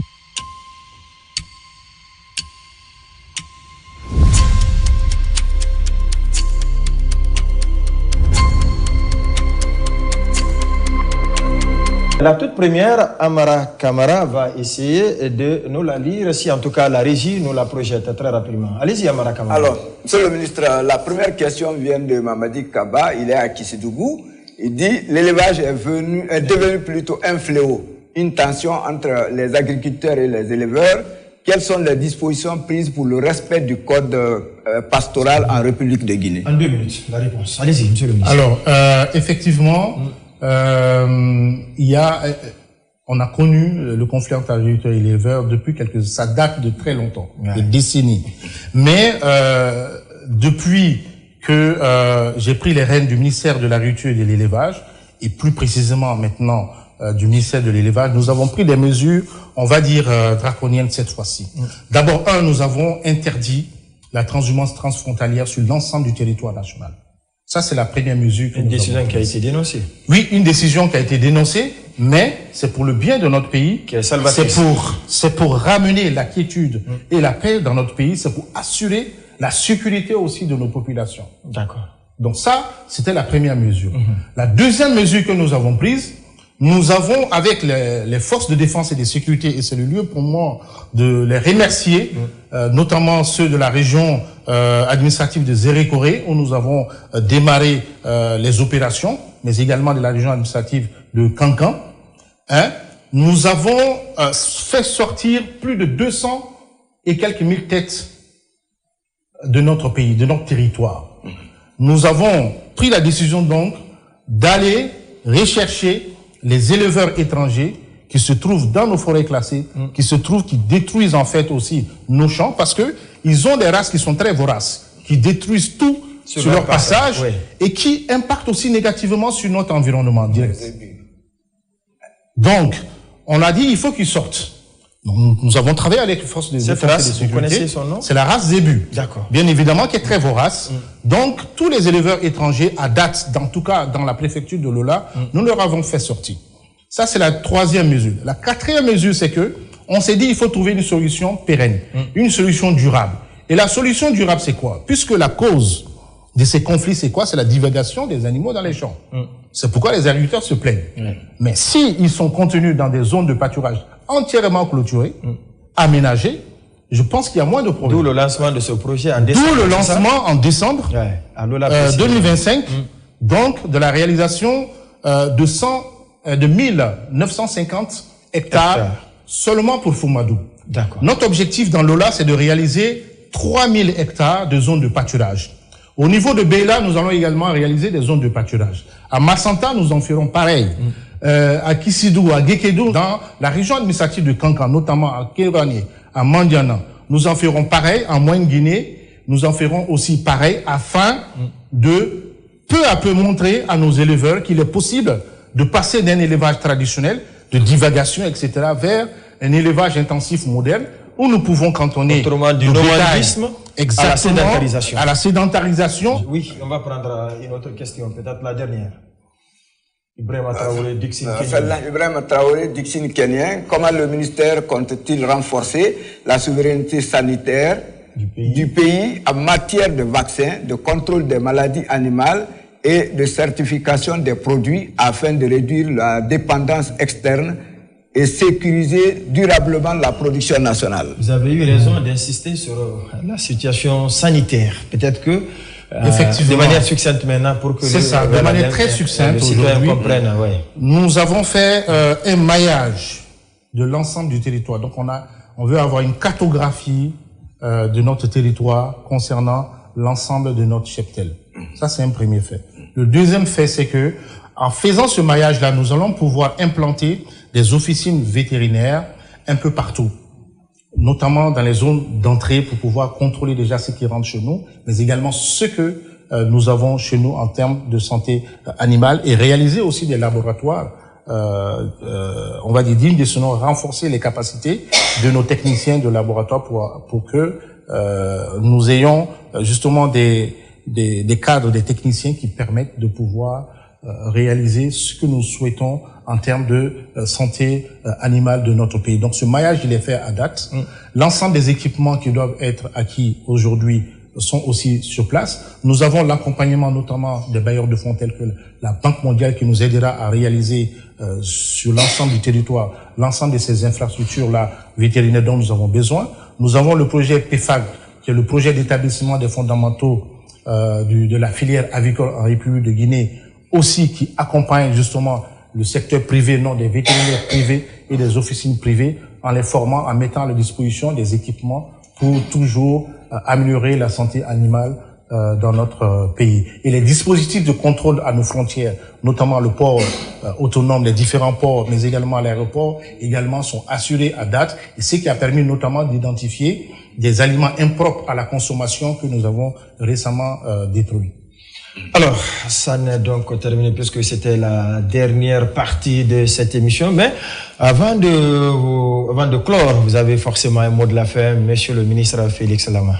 La toute première, Amara Kamara va essayer de nous la lire, si en tout cas la régie nous la projette très rapidement. Allez-y, Amara Kamara. Alors, monsieur le ministre, la première question vient de Mamadi Kaba, il est à Kissidougou. Il dit « L'élevage est devenu plutôt un fléau, une tension entre les agriculteurs et les éleveurs. Quelles sont les dispositions prises pour le respect du code pastoral en République de Guinée ?» En 2 minutes, la réponse. Allez-y, monsieur le ministre. Alors, effectivement... on a connu le conflit entre agriculteurs et éleveurs depuis ça date de très longtemps, des décennies. Mais depuis que j'ai pris les rênes du ministère de l'Agriculture et de l'Élevage, et plus précisément maintenant du ministère de l'Élevage, nous avons pris des mesures, on va dire draconiennes cette fois-ci. D'abord, nous avons interdit la transhumance transfrontalière sur l'ensemble du territoire national. Ça, c'est la première mesure. Une décision qui a été dénoncée. Oui, une décision qui a été dénoncée, mais c'est pour le bien de notre pays. C'est pour ramener la quiétude et la paix dans notre pays. C'est pour assurer la sécurité aussi de nos populations. D'accord. Donc ça, c'était la première mesure. La deuxième mesure que nous avons prise, nous avons, avec les forces de défense et de sécurité, et c'est le lieu pour moi de les remercier, notamment ceux de la région administrative de Zérékoré, où nous avons démarré les opérations, mais également de la région administrative de Kankan. Nous avons fait sortir plus de 200 et quelques mille têtes de notre pays, de notre territoire. Nous avons pris la décision donc d'aller rechercher les éleveurs étrangers qui se trouvent dans nos forêts classées, qui détruisent en fait aussi nos champs, parce que ils ont des races qui sont très voraces, qui détruisent tout sur leur passage et qui impactent aussi négativement sur notre environnement direct. Donc, on a dit il faut qu'ils sortent. Nous avons travaillé avec les forces de défense et de sécurité. Vous connaissez son nom? C'est la race zébu. D'accord. Bien évidemment, qui est très vorace. Donc, tous les éleveurs étrangers, à date, en tout cas dans la préfecture de Lola, nous leur avons fait sortir. Ça, c'est la troisième mesure. La quatrième mesure, c'est que on s'est dit il faut trouver une solution pérenne, une solution durable. Et la solution durable, c'est quoi? Puisque la cause de ces conflits, c'est quoi? C'est la divagation des animaux dans les champs. C'est pourquoi les agriculteurs se plaignent. Mais si ils sont contenus dans des zones de pâturage entièrement clôturées, aménagées, je pense qu'il y a moins de problèmes. D'où le lancement de ce projet en décembre. D'où le lancement en décembre 2025, donc de la réalisation de 1950 hectares seulement pour Foumadou. Notre objectif dans Lola, c'est de réaliser 3000 hectares de zones de pâturage. Au niveau de Beila, nous allons également réaliser des zones de pâturage. À Massanta, nous en ferons pareil. À Kissidou, à Gekedou, dans la région administrative de Kankan, notamment à Kérané, à Mandiana, nous en ferons pareil. En Moyenne-Guinée, nous en ferons aussi pareil afin de peu à peu montrer à nos éleveurs qu'il est possible de passer d'un élevage traditionnel, de divagation, etc., vers un élevage intensif moderne où nous pouvons cantonner du nomadisme à la sédentarisation. À la sédentarisation. Oui, on va prendre une autre question, peut-être la dernière. Ibrahima Traoré, Dixine Kenyan. Ibrahima Traoré, Dixine Kenyan. Comment le ministère compte-t-il renforcer la souveraineté sanitaire du pays en matière de vaccins, de contrôle des maladies animales et de certification des produits afin de réduire la dépendance externe et sécuriser durablement la production nationale? Vous avez eu raison d'insister sur la situation sanitaire. Peut-être que de manière succincte maintenant pour que de manière très succincte aujourd'hui, nous avons fait un maillage de l'ensemble du territoire. Donc on veut avoir une cartographie de notre territoire concernant l'ensemble de notre cheptel. Ça, c'est un premier fait. Le deuxième fait, c'est que en faisant ce maillage-là, nous allons pouvoir implanter des officines vétérinaires un peu partout, notamment dans les zones d'entrée pour pouvoir contrôler déjà ce qui rentre chez nous, mais également ce que nous avons chez nous en termes de santé animale et réaliser aussi des laboratoires, on va dire dignes de ce nom, renforcer les capacités de nos techniciens de laboratoire pour que nous ayons justement des cadres, des techniciens qui permettent de pouvoir réaliser ce que nous souhaitons en termes de santé animale de notre pays. Donc ce maillage, il est fait à date. L'ensemble des équipements qui doivent être acquis aujourd'hui sont aussi sur place. Nous avons l'accompagnement notamment des bailleurs de fonds tels que la Banque mondiale qui nous aidera à réaliser sur l'ensemble du territoire l'ensemble de ces infrastructures-là vétérinaires dont nous avons besoin. Nous avons le projet PEFAG qui est le projet d'établissement des fondamentaux de la filière avicole en République de Guinée, aussi qui accompagne justement le secteur privé, non des vétérinaires privés et des officines privées, en les formant, en mettant à leur disposition des équipements pour toujours améliorer la santé animale dans notre pays. Et les dispositifs de contrôle à nos frontières, notamment le port autonome, les différents ports, mais également l'aéroport, également sont assurés à date, et ce qui a permis notamment d'identifier des aliments impropres à la consommation que nous avons récemment détruits. Alors, ça n'est donc terminé puisque c'était la dernière partie de cette émission. Mais avant de clore, vous avez forcément un mot de la fin, Monsieur le ministre Félix Lama.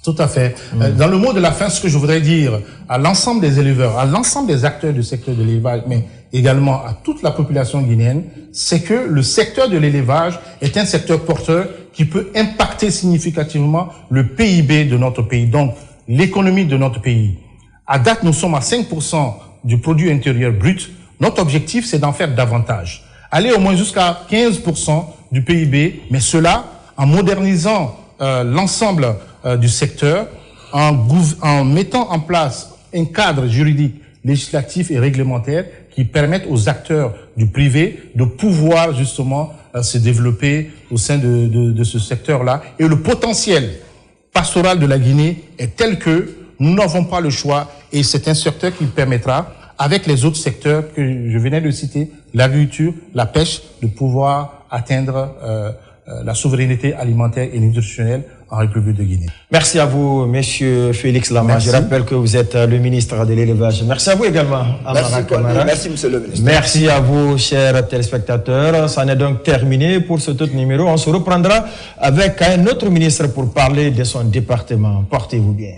Tout à fait. Dans le mot de la fin, ce que je voudrais dire à l'ensemble des éleveurs, à l'ensemble des acteurs du secteur de l'élevage, mais également à toute la population guinéenne, c'est que le secteur de l'élevage est un secteur porteur qui peut impacter significativement le PIB de notre pays, donc l'économie de notre pays. À date, nous sommes à 5% du produit intérieur brut. Notre objectif, c'est d'en faire davantage. Aller au moins jusqu'à 15% du PIB, mais cela en modernisant l'ensemble du secteur, en mettant en place un cadre juridique, législatif et réglementaire qui permettent aux acteurs du privé de pouvoir justement se développer au sein de ce secteur-là. Et le potentiel pastoral de la Guinée est tel que nous n'avons pas le choix et c'est un secteur qui permettra, avec les autres secteurs que je venais de citer, l'agriculture, la pêche, de pouvoir atteindre la souveraineté alimentaire et nutritionnelle en République de Guinée. Merci à vous, Monsieur Félix Lama. Je rappelle que vous êtes le ministre de l'Élevage. Merci à vous également, Amara Kamara. Merci, Monsieur le ministre. Merci à vous, chers téléspectateurs. Ça n'est donc terminé pour ce tout numéro. On se reprendra avec un autre ministre pour parler de son département. Portez-vous bien.